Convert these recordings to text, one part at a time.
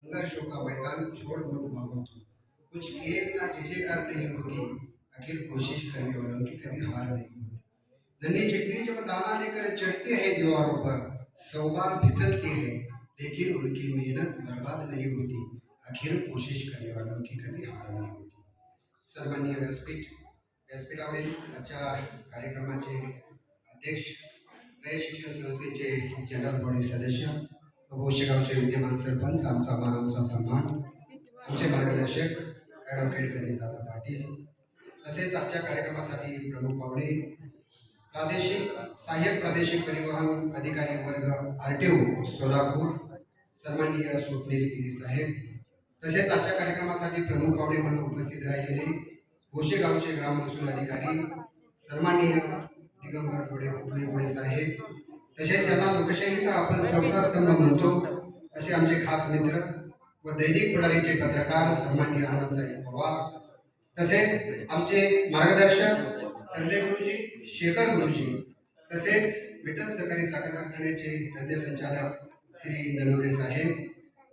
संघर्षों का मैदान छोड़ मत भागो तुम, कुछ किए बिना जय-जयकार नहीं होती, आखिर कोशिश करने वालों की कभी हार नहीं होती। नन्ही चिट्ठी जब दाना लेकर चढ़ते हैं दीवारों पर, 100 बार फिसलते हैं, लेकिन उनकी मेहनत बर्बाद नहीं होती, आखिर कोशिश करने वालों की कभी हार नहीं होती। सन्माननीय व्यासपीठावरील आजच्या कार्यक्रमाचे अध्यक्ष, रयत शिक्षण संस्थेचे जनरल बॉडी सदस्य, भोशेगावचे विद्यमान सरपंच, आमचा मान आमचा सन्मान, आमचे मार्गदर्शक ॲडव्होकेट गणेशदादा पाटील, तसेच आजच्या कार्यक्रमासाठी प्रमुख पाहुणे, प्रादेशिक सहाय्यक प्रादेशिक परिवहन अधिकारी वर्ग RTO सोलापूर, सन्माननीय स्वप्नील गिरी साहेब, तसेच आजच्या कार्यक्रमासाठी प्रमुख पाहुणे म्हणून उपस्थित राहिलेले भोशेगावचे ग्राम महसूल अधिकारी सन्माननीय दिगंबर पुढे साहेब, तसेच ज्यांना लोकशाहीचा आपण चौथा स्तंभ म्हणतो असे आमचे खास मित्र व दैनिक पुढारीचे पत्रकार सन्माननीय आनंदसाहेब पवार, तसेच आमचे मार्गदर्शक कर्ले गुरुजी, शेखर गुरुजी, तसेच विठ्ठल सहकारी साखर कारखान्याचे तज्ञ संचालक श्री ननवरे साहेब,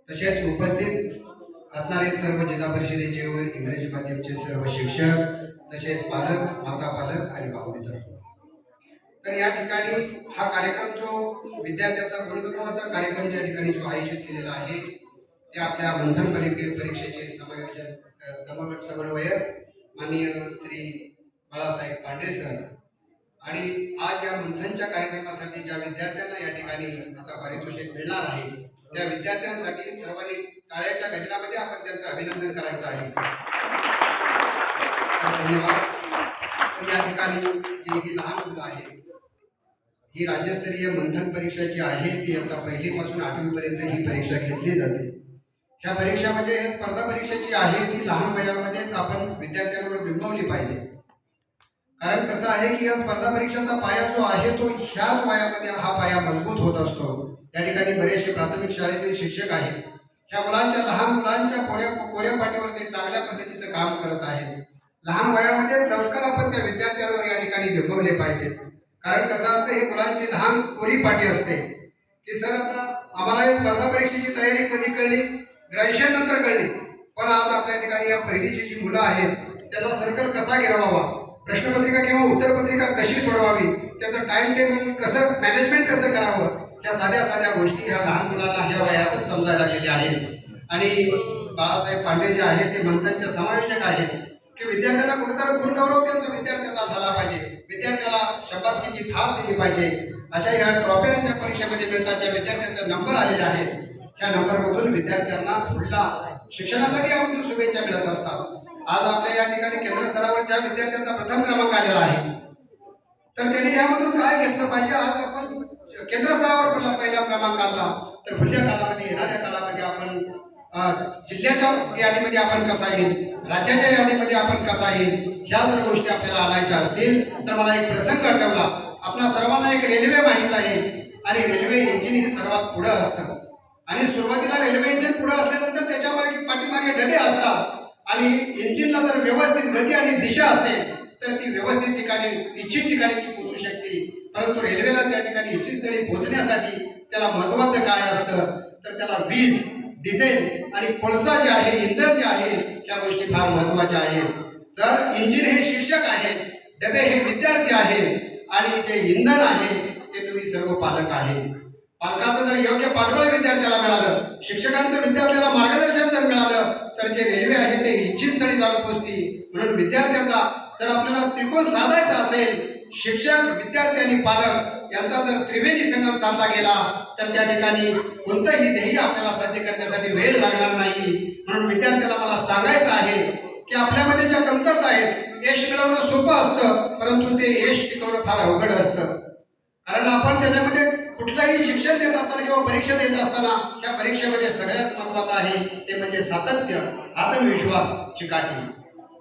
तसेच उपस्थित असणारे सर्व जिल्हा परिषदेचे व इंग्रजी माध्यमचे सर्व शिक्षक, तसेच पालक, माता पालक आणि भाऊ मित्र. तर या ठिकाणी हा कार्यक्रम जो विद्यार्थ्याचा गुणगौरवाचा कार्यक्रम ज्या ठिकाणी जो आयोजित केलेला आहे ते आपल्या मंथन परीक्षेचे समन्वयक माननीय श्री बाळासाहेब पांढरे सर, आणि आज या मंथनच्या कार्यक्रमासाठी ज्या विद्यार्थ्यांना या ठिकाणी आता पारितोषिक मिळणार आहे त्या विद्यार्थ्यांसाठी सर्वांनी टाळ्याच्या गजरामध्ये आपण त्यांचं अभिनंदन करायचं आहे. धन्यवाद. तर या ठिकाणी जी लहान मुलं आहेत, ही राज्यस्तरीय मंथन परीक्षा जी आहे ती आता 1ली पासून 8वी पर्यंत ही परीक्षा घेतली जाते. ह्या परीक्षा म्हणजे हे स्पर्धा परीक्षा जी आहे ती लहान वयामध्येच आपण विद्यार्थ्यांवर बिंबवली पाहिजे. कारण कसं आहे की या स्पर्धा परीक्षेचा पाया जो आहे तो ह्याच वयामध्ये हा पाया मजबूत होत असतो. या ठिकाणी बरेचसे प्राथमिक शाळेचे शिक्षक आहेत, ह्या मुलांच्या लहान मुलांच्या कोऱ्या पाठीवर ते चांगल्या पद्धतीचं काम करत आहेत. लहान वयामध्ये संस्कार आपण त्या विद्यार्थ्यांवर या ठिकाणी बिंबवले पाहिजे. कारण कसं असतं, हे मुलांची लहान कोरी पाठी असते की सर आता आम्हाला या स्पर्धा परीक्षेची तयारी कधी कळली, ग्रॅज्युएशन नंतर कळली, पण आज आपल्या ठिकाणी या पहिलीची जी मुलं आहेत त्यांना सर्कल कसा गिरवावा, प्रश्नपत्रिका किंवा उत्तरपत्रिका कशी सोडवावी, त्याचं टाइम टेबल कसं मॅनेजमेंट कसं करावं, ह्या साध्या साध्या गोष्टी ह्या लहान मुलांना ह्या वयातच समजायला लागलेल्या आहेत. आणि बाळासाहेब पांढरे जे आहेत ते मंथनचे समायोजक आहेत की विद्यार्थ्यांना कुठेतरी गुणगौरव त्यांचा विद्यार्थ्याचा झाला पाहिजे, विद्यार्थ्याला शाबासकीची थाप दिली पाहिजे. अशा ह्या ट्रॉफ्या ज्या परीक्षेमध्ये मिळतात, ज्या विद्यार्थ्यांचे नंबर आलेले आहेत, ह्या नंबरमधून विद्यार्थ्यांना पुढला शिक्षणासाठी यामधून शुभेच्छा मिळत असतात. आज आपल्या या ठिकाणी केंद्र स्तरावर ज्या विद्यार्थ्यांचा प्रथम क्रमांक आलेला आहे तर त्यांनी यामधून काय घेतलं पाहिजे. आज आपण केंद्र स्तरावर पहिला क्रमांक आणला तर पुढल्या काळामध्ये, येणाऱ्या काळामध्ये आपण जिल्ह्याच्या यादीमध्ये आपण कसा येईल, राज्याच्या यादीमध्ये आपण कसा येईल, ह्या जर गोष्टी आपल्याला आणायच्या असतील तर मला एक प्रसंग आठवला. आपल्या सर्वांना एक रेल्वे माहीत आहे आणि रेल्वे इंजिन हे सर्वात पुढे असतं आणि सुरुवातीला रेल्वे इंजिन पुढे असल्यानंतर त्याच्या पाठीमागे डबे असतात आणि इंजिनला जर व्यवस्थित गती आणि दिशा असेल तर ती व्यवस्थित ठिकाणी, इच्छित ठिकाणी ती पोहोचू शकते. परंतु रेल्वेला त्या ठिकाणी इच्छित स्थळी पोहोचण्यासाठी त्याला महत्वाचं काय असतं तर त्याला वीज, डिझेल आणि कोळसा जे आहे, इंधन जे आहे, ह्या गोष्टी फार महत्वाच्या आहेत. तर इंजिन हे शिक्षक आहेत, डबे हे विद्यार्थी आहेत आणि जे इंधन आहे ते तुम्ही सर्व पालक आहेत. पालकाचं जर योग्य पाठबळ विद्यार्थ्याला मिळालं, शिक्षकांचं विद्यार्थ्याला मार्गदर्शन जर मिळालं तर जे रेल्वे आहे ते इच्छित स्थळी जाऊन पोहोचते. म्हणून विद्यार्थ्याचा जर आपल्याला त्रिकोण साधायचा असेल, शिक्षक, विद्यार्थी आणि पालक यांचा जर त्रिवेणी संगम साधला गेला तर त्या ठिकाणी कोणतंही ध्येय आपल्याला साध्य करण्यासाठी वेळ लागणार नाही. म्हणून विद्यार्थ्याला मला सांगायचं आहे की आपल्यामध्ये ज्या कमतरता आहेत, यश मिळवणं सोपं असतं परंतु ते यश टिकवणं फार अवघड असतं. कारण आपण त्याच्यामध्ये कुठलंही शिक्षण देत असताना किंवा परीक्षा देत असताना त्या परीक्षेमध्ये सगळ्यात महत्वाचं आहे ते म्हणजे सातत्य, आत्मविश्वास, चिकाटी.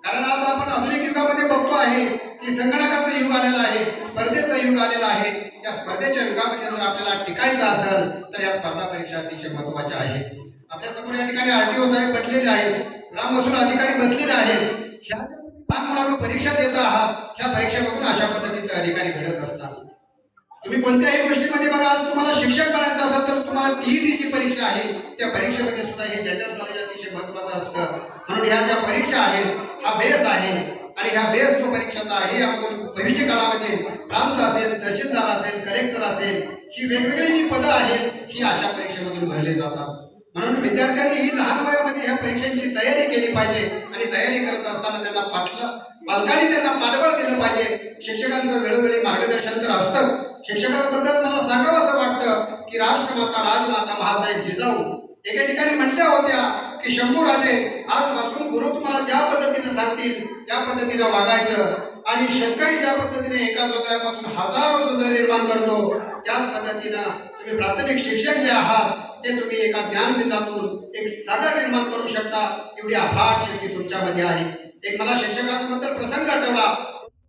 कारण आज आपण आधुनिक युगामध्ये बघतो आहे की संगणकाचं युग आलेलं आहे, स्पर्धेचं युग आलेलं आहे. या स्पर्धेच्या युगामध्ये जर आपल्याला टिकायचं असेल तर या स्पर्धा परीक्षा अतिशय महत्वाच्या आहेत. आपल्या समोर या ठिकाणी RTO साहेब बसलेले आहेत, ग्राम महसूल अधिकारी बसलेले आहेत. लहान मुलांना परीक्षा देत आहात, ह्या परीक्षेमधून अशा पद्धतीचे अधिकारी घडत असतात. तुम्ही कोणत्याही गोष्टीमध्ये बघा, आज तुम्हाला शिक्षक बनायचं असेल तर तुम्हाला टीईटी जी परीक्षा आहे त्या परीक्षेमध्ये सुद्धा हे जनरल नॉलेज अतिशय महत्त्वाचं असतं. म्हणून ह्या ज्या परीक्षा आहेत हा बेस आहे आणि ह्या बेस जो परीक्षाचा आहे यामधून भविष्य काळामध्ये प्रांत असेल, तहसीलदार असेल, कलेक्टर असेल, ही वेगवेगळी जी पदं आहेत ही अशा परीक्षेमधून भरली जातात. म्हणून विद्यार्थ्यांनी ही लहान वयामध्ये ह्या परीक्षांची तयारी केली पाहिजे आणि तयारी करत असताना त्यांना पालकांनी त्यांना पाठबळ दिलं पाहिजे. शिक्षकांचं वेळोवेळी मार्गदर्शन तर असतंच. शिक्षकांबद्दल मला सांगावं असं वाटतं की राष्ट्रमाता, राजमाता, महासाहेब जिजाऊ एका ठिकाणी म्हटल्या होत्या की शंभूराजे, आजपासून गुरु तुम्हाला ज्या पद्धतीने सांगतील त्या पद्धतीने वागायचं आणि शेतकरी ज्या पद्धतीने एका जोंधळ्यापासून हजारो जोंधळे निर्माण करतो त्याच पद्धतीनं तुम्ही प्राथमिक शिक्षक जे आहात ते तुम्ही एका ज्ञानबिंदातून एक सागर निर्माण करू शकता. एवढी अफाट शक्ती तुमच्यामध्ये आहे. एक मला शिक्षकांबद्दल प्रसंग आठवला,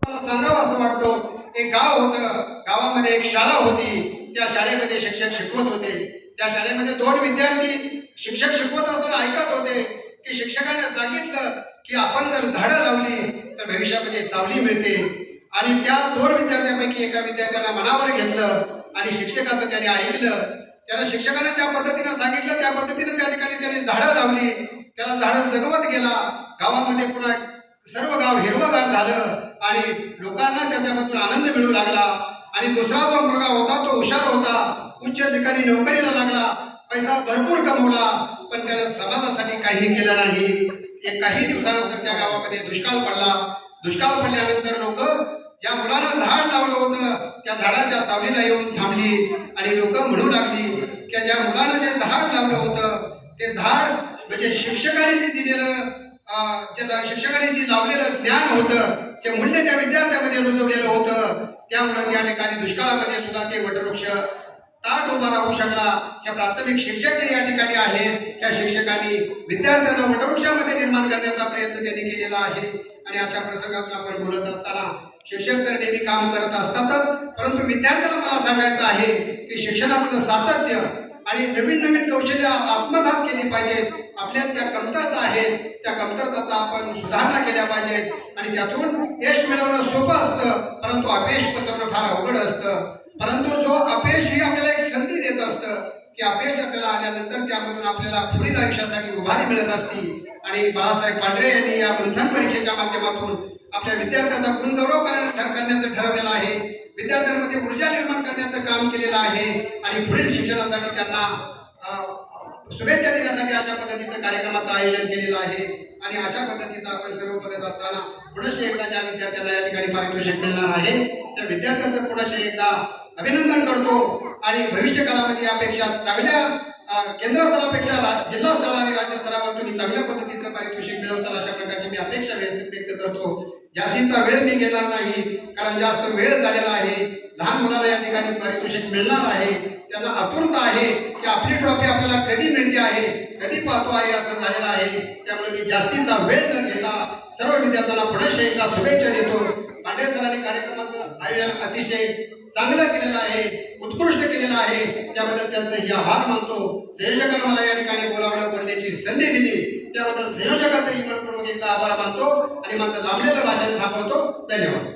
मला सांगावं असं वाटतं. एक गाव होतं, गावामध्ये एक शाळा होती. त्या शाळेमध्ये शिक्षक शिकवत होते. त्या शाळेमध्ये 2 विद्यार्थी शिक्षक शिकवत असताना ऐकत होते की शिक्षकाने सांगितलं की आपण जर झाडं लावली तर भविष्यामध्ये सावली मिळते. आणि त्या 2 विद्यार्थ्यांपैकी एका विद्यार्थ्याला मनावर घेतलं आणि शिक्षकाचं त्याने ऐकलं. त्याला शिक्षकाने ज्या पद्धतीने सांगितलं त्या पद्धतीने त्या ठिकाणी त्याने झाडं लावली. त्याला झाडं जगवत गेला. गावामध्ये पुन्हा सर्व गाव हिरवंगार झालं आणि लोकांना त्याच्यामधून आनंद मिळू लागला. आणि दुसरा जो मुलगा होता तो हुशार होता, उच्च ठिकाणी नोकरीला लागला, पैसा भरपूर कमवला, पण त्याने समाजासाठी काही केलं नाही. काही दिवसानंतर त्या गावामध्ये दुष्काळ पडला. दुष्काळ पडल्यानंतर लोक ज्या मुलानं झाड लावलं होतं त्या झाडाच्या सावलीला येऊन थांबली आणि लोक म्हणू लागली की ज्या मुलानं जे झाड लावलं होतं ते झाड म्हणजे शिक्षकाने जे दिलेलं शिक्षकाने जे लावलेलं ज्ञान होतं ते मूल्य त्या विद्यार्थ्यामध्ये रुजवलेलं होतं. त्यामुळे त्या ठिकाणी दुष्काळामध्ये सुद्धा ते वटवृक्ष ताट उभा राहू शकला. ह्या प्राथमिक शिक्षक जे या ठिकाणी आहेत त्या शिक्षकांनी विद्यार्थ्यांना वटवृक्षामध्ये निर्माण करण्याचा प्रयत्न त्यांनी केलेला आहे. आणि अशा प्रसंगातून आपण बोलत असताना शिक्षक तर नेहमी काम करत असतातच, परंतु विद्यार्थ्यांना मला सांगायचं आहे की शिक्षणातलं सातत्य आणि नवीन नवीन कौशल्य आत्मसात केली पाहिजेत. आपल्या ज्या कमतरता आहेत त्या कमतरताचा आपण सुधारणा केल्या पाहिजेत आणि त्यातून यश मिळवणं सोपं असतं, परंतु अपयश पचवणं फार अवघड असतं. परंतु जो अपयश ही आपल्याला एक संधी देत असतं की अपयश आपल्याला आल्यानंतर त्यामधून आपल्याला पुढील आयुष्यासाठी उभारी मिळत असती. आणि बाळासाहेब पांढरे यांनी या मंथन परीक्षेच्या माध्यमातून आपल्या विद्यार्थ्यांचा गुणगौरव करण्याचं ठरवलेलं आहे. विद्यार्थ्यांमध्ये ऊर्जा निर्माण करण्याचं काम केलेलं आहे आणि पुढील शिक्षणासाठी त्यांना शुभेच्छा देण्यासाठी अशा पद्धतीचं कार्यक्रमाचं आयोजन केलेलं आहे. आणि अशा पद्धतीचं आपण सर्व बघत असताना पुनश्च एकदा ज्या विद्यार्थ्यांना या ठिकाणी पारितोषिक मिळणार आहे त्या विद्यार्थ्यांचं पुनश्च एकदा अभिनंदन करतो. आणि भविष्य काळामध्ये यापेक्षा चांगल्या केंद्र स्तरापेक्षा जिल्हा स्तरा आणि राज्य स्तरावर तुम्ही चांगल्या पद्धतीचं पारितोषिक मिळवताल अशा प्रकारची मी अपेक्षा व्यक्त करतो. जास्तीचा वेळ मी घेणार नाही कारण जास्त वेळ झालेला आहे. लहान मुलांना या ठिकाणी पारितोषिक मिळणार आहे. त्यांना आतुरता आहे की आपली ट्रॉफी आपल्याला कधी मिळते आहे, कधी पाहतो आहे असं झालेलं आहे. त्यामुळे मी जास्तीचा वेळ न घेता सर्व विद्यार्थ्यांना पुढे एकदा शुभेच्छा देतो. पांढरे सरांनी कार्यक्रमाचं आयोजन अतिशय चांगलं केलेलं आहे, उत्कृष्ट केलेलं आहे. त्याबद्दल त्यांचंही आभार मानतो. संयोजकांना मला या ठिकाणी बोलावलं, बोलण्याची संधी दिली त्याबद्दल संयोजकाचंही मनपूर्वक एकदा आभार मानतो आणि माझं लांबलेलं भाषण थांबवतो. धन्यवाद.